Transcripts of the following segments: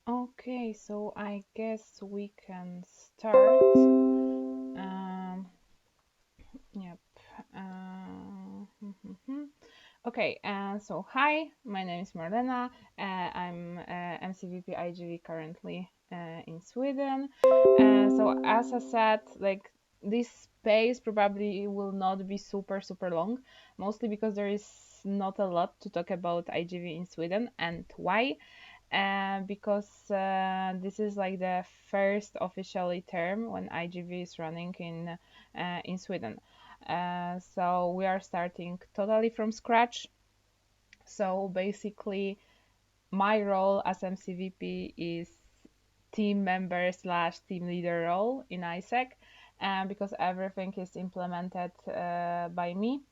Okay, so I guess we can start. Yep. Okay, so hi, my name is Marlena. I'm MCVP iGV currently in Sweden. So as I said, like this space probably will not be super long, mostly because there is not a lot to talk about iGV in Sweden. And why? Because this is like the first officially term when iGV is running in Sweden. So we are starting totally from scratch. So basically, my role as MCVP is team member slash team leader role in ISEC, because everything is implemented by me.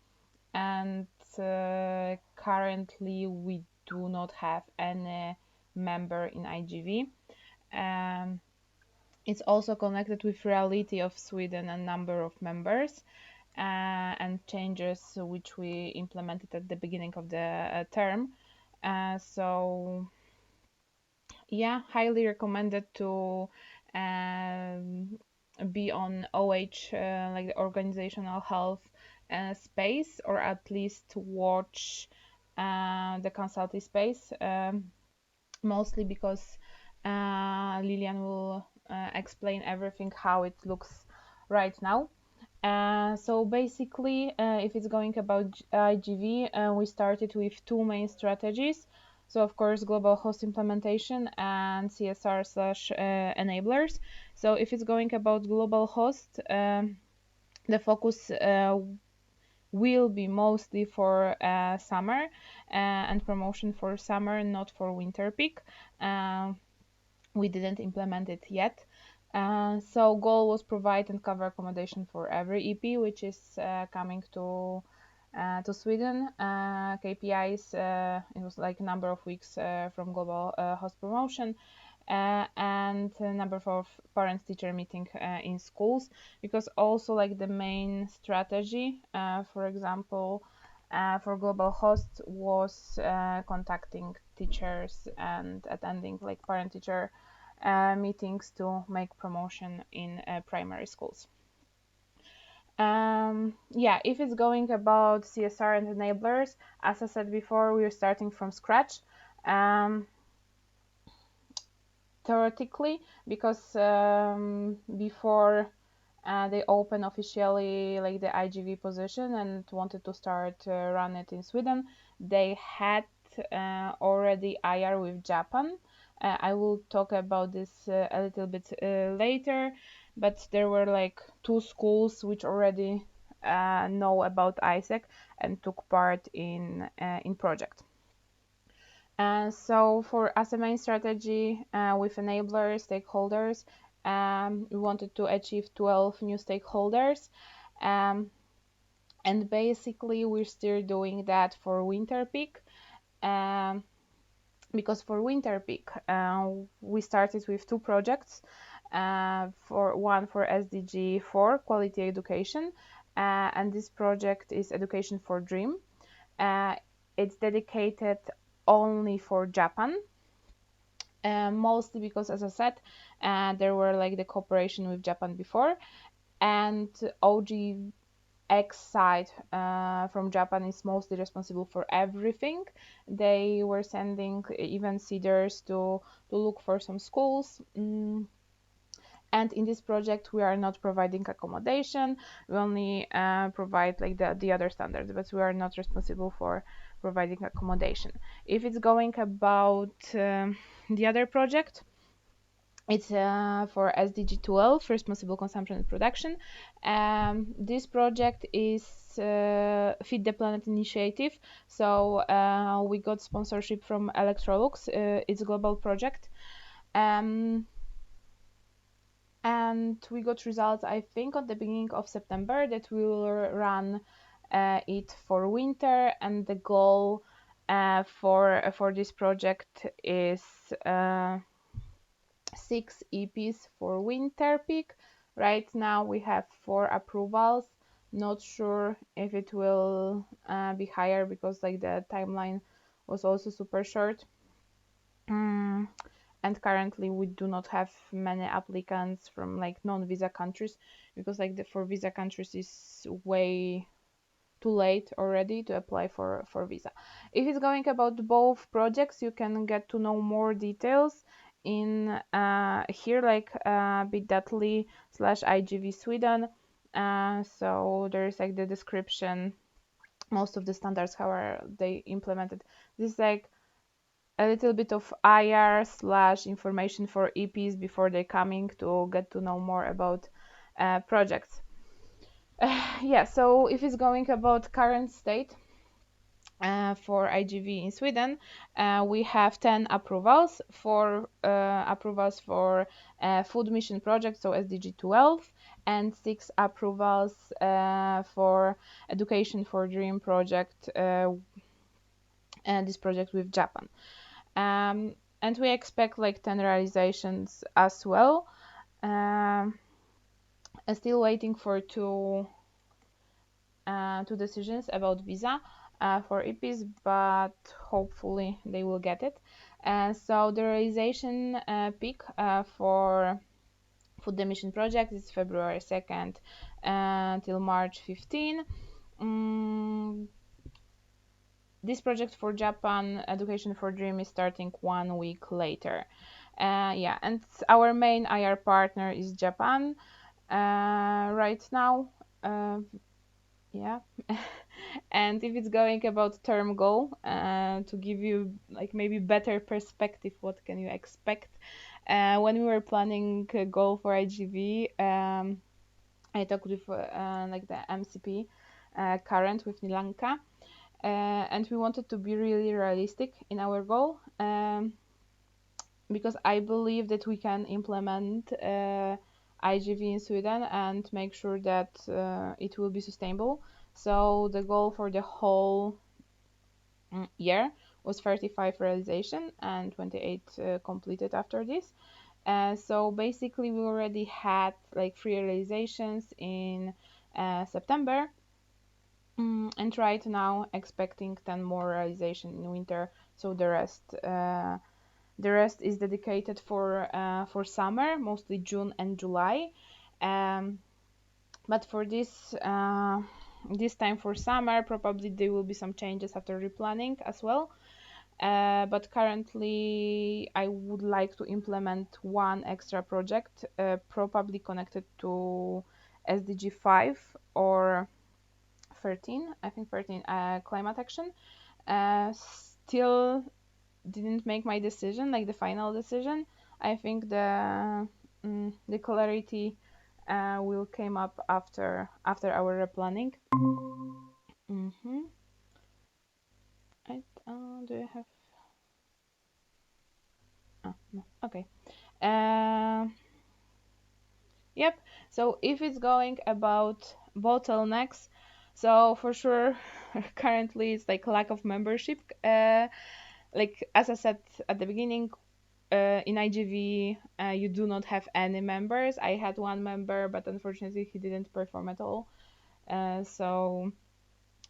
And currently, we do not have any member in iGV. Um, it's also connected with reality of Sweden and number of members and changes which we implemented at the beginning of the term. So yeah, highly recommended to be on OH, like the organizational health space, or at least watch the consulting space, mostly because Lilian will explain everything how it looks right now. So basically, if it's going about IGV, we started with two main strategies. So of course, global host implementation and CSR slash enablers. So if it's going about global host, the focus will be mostly for summer and promotion for summer, not for winter peak. We didn't implement it yet. So goal was provide and cover accommodation for every EP which is coming to Sweden. KPIs, it was like number of weeks from global host promotion, and number of parents teacher meeting in schools, because also like the main strategy, for example, for global host was contacting teachers and attending like parent teacher meetings to make promotion in primary schools. Yeah, if it's going about CSR and enablers, as I said before, we're starting from scratch. Theoretically, because before they open officially like the IGV position and wanted to start run it in Sweden, they had already IR with Japan. I will talk about this a little bit later, but there were like two schools which already know about ISEC and took part in project. So for as a main strategy with enablers, stakeholders, we wanted to achieve 12 new stakeholders. And basically we're still doing that for winter peak, because for winter peak we started with two projects, for one for SDG 4 quality education, and this project is education for dream. It's dedicated only for Japan, mostly because, as I said, there were like the cooperation with Japan before, and OGX side from Japan is mostly responsible for everything. They were sending even seeders to look for some schools. And in this project, we are not providing accommodation. We only provide like the other standards, but we are not responsible for providing accommodation. If it's going about the other project, it's for SDG 12, Responsible Consumption and Production. This project is Feed the Planet initiative. So we got sponsorship from Electrolux. It's a global project. And we got results, I think, at the beginning of September, that we will run it for winter. And the goal for this project is 6 EPs for winter peak. Right now we have 4 approvals. Not sure if it will be higher, because like the timeline was also super short. and currently we do not have many applicants from like non-visa countries, because like for visa countries is way too late already to apply for visa. If it's going about both projects, you can get to know more details in here, like bit.ly/igv Sweden. So there's like the description, most of the standards, how are they implemented. This is like a little bit of IR slash information for EPs before they coming to get to know more about projects. Yeah, so if it's going about current state for iGV in Sweden, we have 10 approvals for food mission project, so SDG 12, and 6 approvals for education for dream project, and this project with Japan. And we expect like 10 realizations as well. Still waiting for two decisions about visa for EPs, but hopefully they will get it. So the realization peak for food emission project is February 2nd till March 15. This project for Japan, Education for Dream, is starting 1 week later. Yeah, and our main IR partner is Japan right now. Yeah. And if it's going about term goal, to give you like maybe better perspective, what can you expect? When we were planning a goal for iGV, I talked with like the MCP current with Nilanka, and we wanted to be really realistic in our goal, because I believe that we can implement iGV in Sweden and make sure that it will be sustainable. So the goal for the whole year was 35 realization and 28 completed after this. So basically we already had like 3 realizations in September, and right now expecting 10 more realization in winter. So the rest is dedicated for summer, mostly June and July. But for this time for summer, probably there will be some changes after replanning as well. But currently, I would like to implement one extra project, probably connected to SDG 5 or 13. I think 13, climate action. Still didn't make my decision, like the final decision. I think the clarity will came up after our replanning. Do you have? Oh, no. Okay. Yep. So if it's going about bottlenecks, so for sure, currently it's like lack of membership. Like as I said at the beginning, in iGV, you do not have any members. I had one member, but unfortunately he didn't perform at all.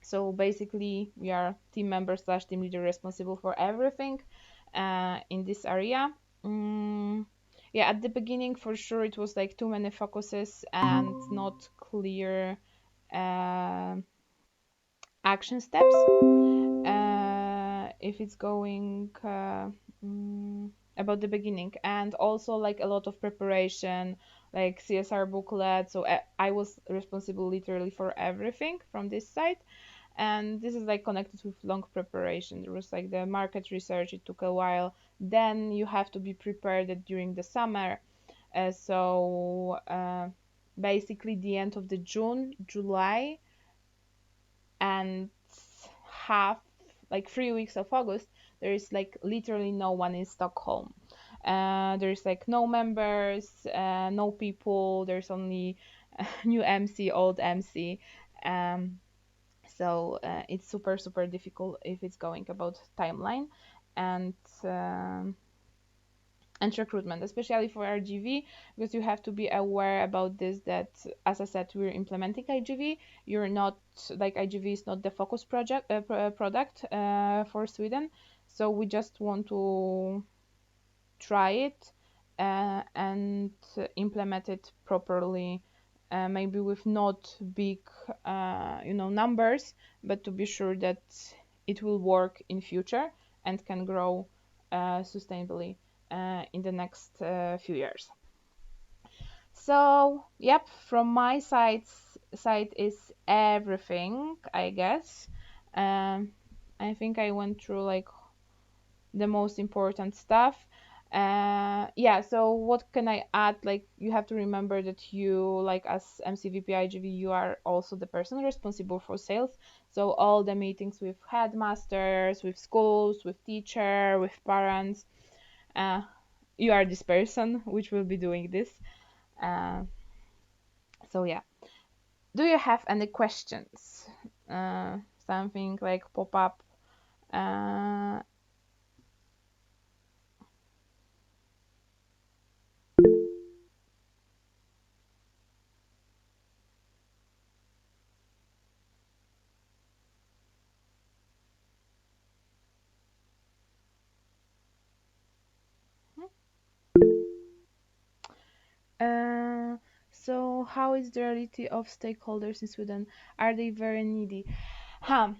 So basically, we are team member slash team leader responsible for everything in this area. Yeah, at the beginning, for sure, it was like too many focuses and not clear uh, action steps. If it's going about the beginning, and also like a lot of preparation, like CSR booklet. So I was responsible literally for everything from this side, and this is like connected with long preparation. There was like the market research, it took a while. Then you have to be prepared during the summer. Basically the end of the June, July, and half, like 3 weeks of August, there is like literally no one in Stockholm. There's like no members, no people. There's only new MC, old MC. So it's super difficult if it's going about timeline and um, and recruitment, especially for iGV, because you have to be aware about this, that as I said, we're implementing iGV. You're not, like, iGV is not the focus product for Sweden, so we just want to try it and implement it properly, maybe with not big numbers, but to be sure that it will work in future and can grow sustainably in the next few years. So, yep, from my side is everything, I guess. Um, I think I went through like the most important stuff. Yeah, so what can I add? Like, you have to remember that you, like, as MCVP IGV, you are also the person responsible for sales. So all the meetings with headmasters, with schools, with teacher, with parents, uh, you are this person which will be doing this. Uh, so yeah. Do you have any questions? Uh, Something like pop up? Uh, uh, so how is the reality of stakeholders in Sweden? Are they very needy? Huh.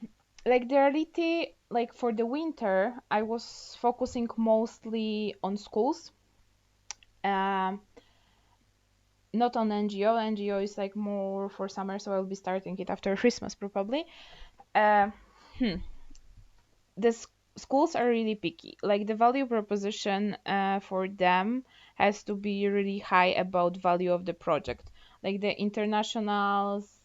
Like the reality, like for the winter, I was focusing mostly on schools. Um, Not on NGO. NGO is like more for summer, so I'll be starting it after Christmas probably. Uh, hmm. the schools are really picky. Like the value proposition for them has to be really high about value of the project. Like the internationals,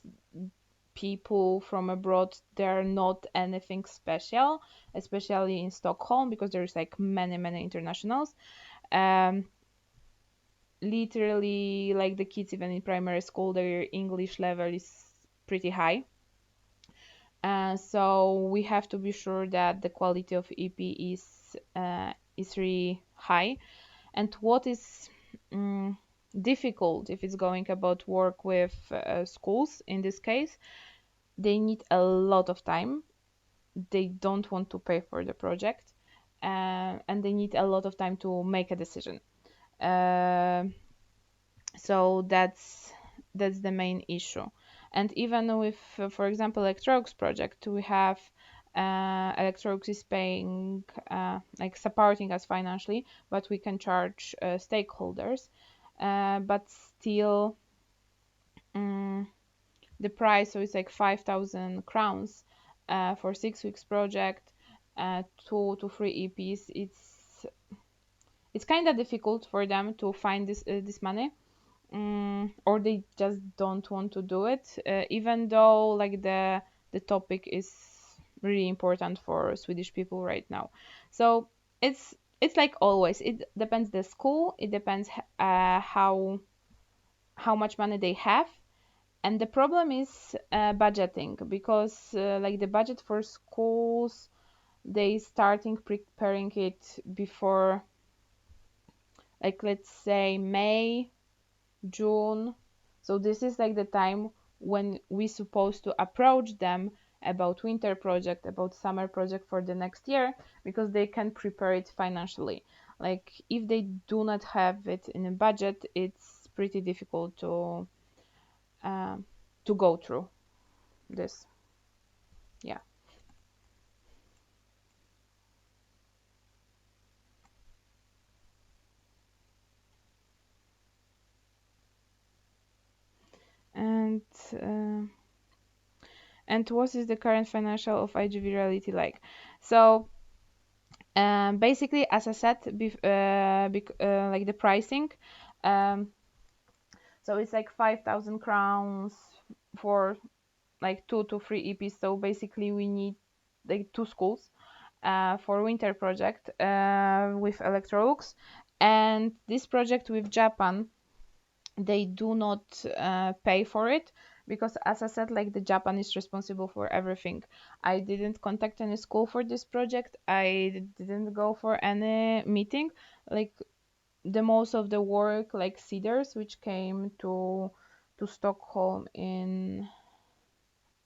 people from abroad, they're not anything special, especially in Stockholm because there's like many internationals. Um, Literally, like the kids even in primary school, their English level is pretty high. So we have to be sure that the quality of EP is really high. And what is difficult if it's going about work with schools in this case, they need a lot of time. They don't want to pay for the project, and they need a lot of time to make a decision. Uh, so that's the main issue. And even with for example electronics project, we have electronics is paying like supporting us financially, but we can charge stakeholders, but still um, the price, so it's like 5,000 crowns for 6 weeks project, 2 to 3 EPs. It's kind of difficult for them to find this money, or they just don't want to do it, even though like the topic is really important for Swedish people right now. So it's like always, it depends the school, it depends how much money they have. And the problem is budgeting, because like the budget for schools, they starting preparing it before, like let's say May, June. So this is like the time when we supposed to approach them about winter project, about summer project for the next year, because they can prepare it financially. Like if they do not have it in a budget, it's pretty difficult um, to go through this. Yeah. And uh, and what is the current financial of IGV reality like? So basically, as I said, like the pricing, um, so it's like 5,000 crowns for like 2 to 3 EPs. So basically, we need like 2 schools for winter project with Electrolux, and this project with Japan, they do not pay for it, because as I said, like the Japan is responsible for everything. I didn't contact any school for this project. I didn't go for any meeting. Like the most of the work, like Cedars, which came to Stockholm in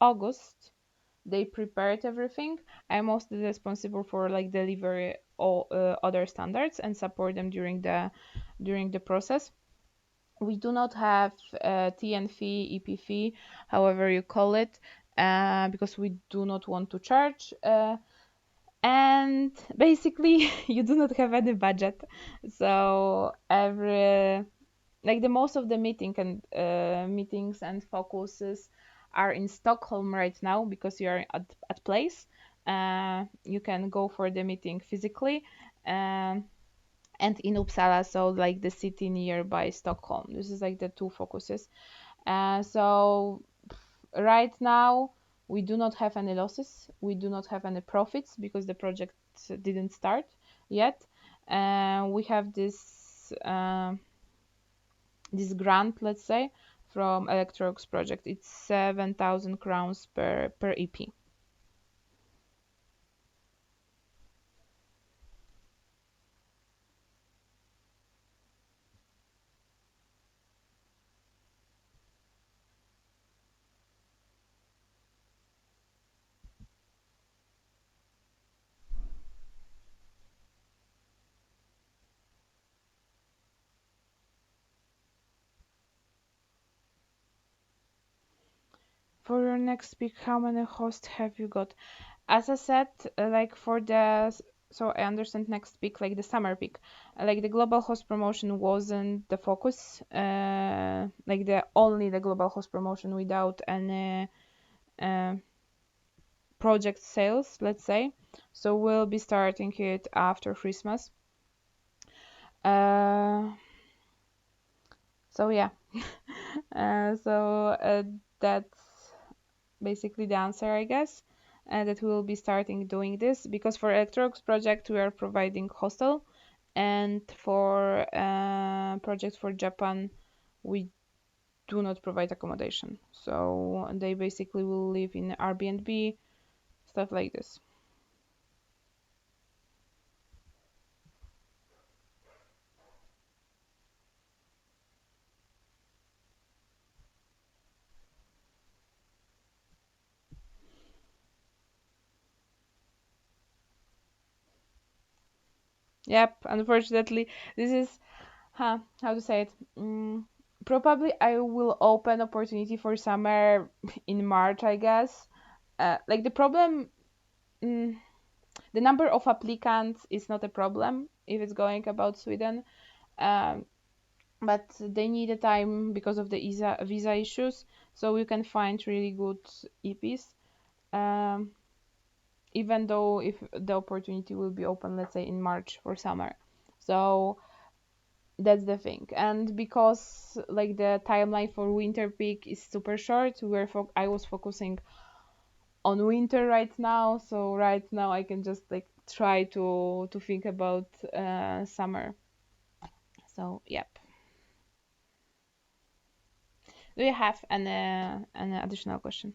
August, they prepared everything. I'm mostly responsible for like delivery all other standards and support them during the process. We do not have TN fee, EP fee, however you call it, because we do not want to charge. And basically, you do not have any budget. So every like the most of the meetings and focuses are in Stockholm right now because you are at place. You can go for the meeting physically. And in Uppsala, so like the city nearby Stockholm. This is like the two focuses. So right now we do not have any losses. We do not have any profits because the project didn't start yet. We have this grant, let's say, from Electrox project. It's 7,000 crowns per EP. For your next peak, how many hosts have you got? As I said, like for the so I understand next peak, like the summer peak, like the global host promotion wasn't the focus, like the only the global host promotion without any uh, project sales, let's say. So we'll be starting it after Christmas. Uh, so yeah, so that's basically the answer, I guess. That we will be starting doing this because for Electrox project we are providing hostel, and for project for Japan we do not provide accommodation. So they basically will live in Airbnb, stuff like this. Yep, unfortunately, this is how to say it. Probably I will open opportunity for summer in March, I guess. Like the problem, mm, the number of applicants is not a problem if it's going about Sweden. Um, but they need a time because of the visa issues, so you can find really good EPs. Um, even though if the opportunity will be open, let's say in March for summer. So that's the thing. And because like the timeline for winter peak is super short, I was focusing on winter right now. So right now I can just like try to think about summer. So yep. Do you have an additional question?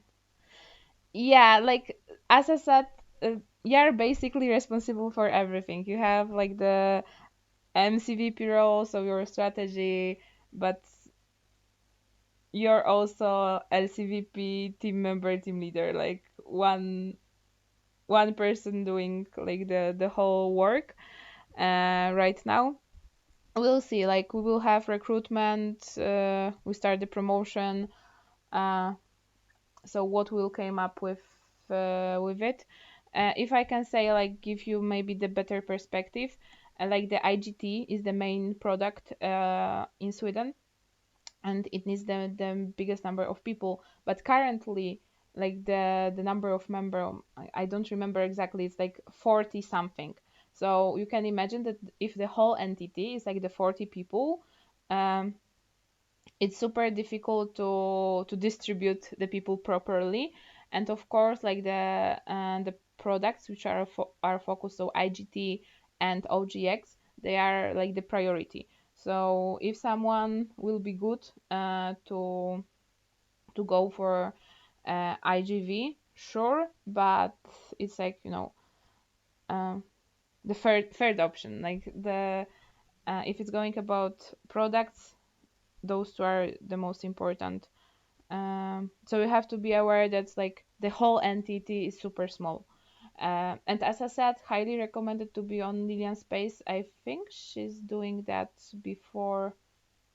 Yeah, like as I said, you're basically responsible for everything. You have like the MCVP role, so your strategy, but you're also LCVP, team member, team leader, like one person doing like the whole work. Right now, we'll see. Like we will have recruitment. We start the promotion. Uh, so what will came up with it? If I can say like give you maybe the better perspective, like the IGT is the main product in Sweden, and it needs the biggest number of people. But currently, like the number of member, I don't remember exactly. It's like 40 something. So you can imagine that if the whole entity is like the 40 people, um, it's super difficult to distribute the people properly. And of course, like the products which are focused, so IGT and OGX, they are like the priority. So if someone will be good to go for IGV, sure, but it's like um, the third option. Like the if it's going about products, those two are the most important. So you have to be aware that like the whole entity is super small. And as I said, highly recommended to be on Lilian's space. I think she's doing that before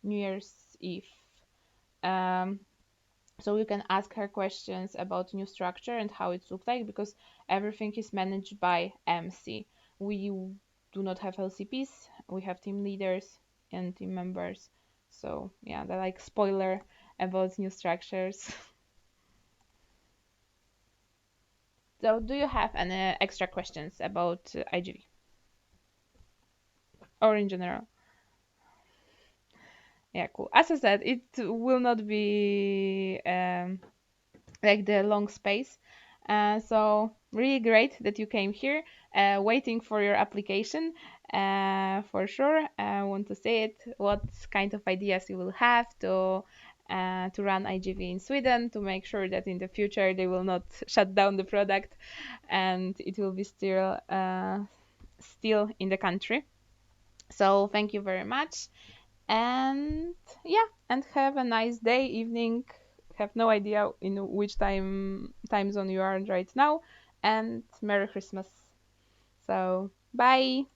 New Year's Eve. Um, so you can ask her questions about new structure and how it looks like, because everything is managed by MC. We do not have LCPs, we have team leaders and team members. So yeah, the like spoiler about new structures. So do you have any extra questions about IGV or in general? Yeah, cool. As I said, it will not be like the long space. So really great that you came here, waiting for your application. For sure, I want to say it. What kind of ideas you will have to run IGV in Sweden, to make sure that in the future they will not shut down the product and it will be still in the country. So thank you very much, and yeah, and have a nice day, evening. Have no idea in which time zone you are right now, and Merry Christmas. So bye.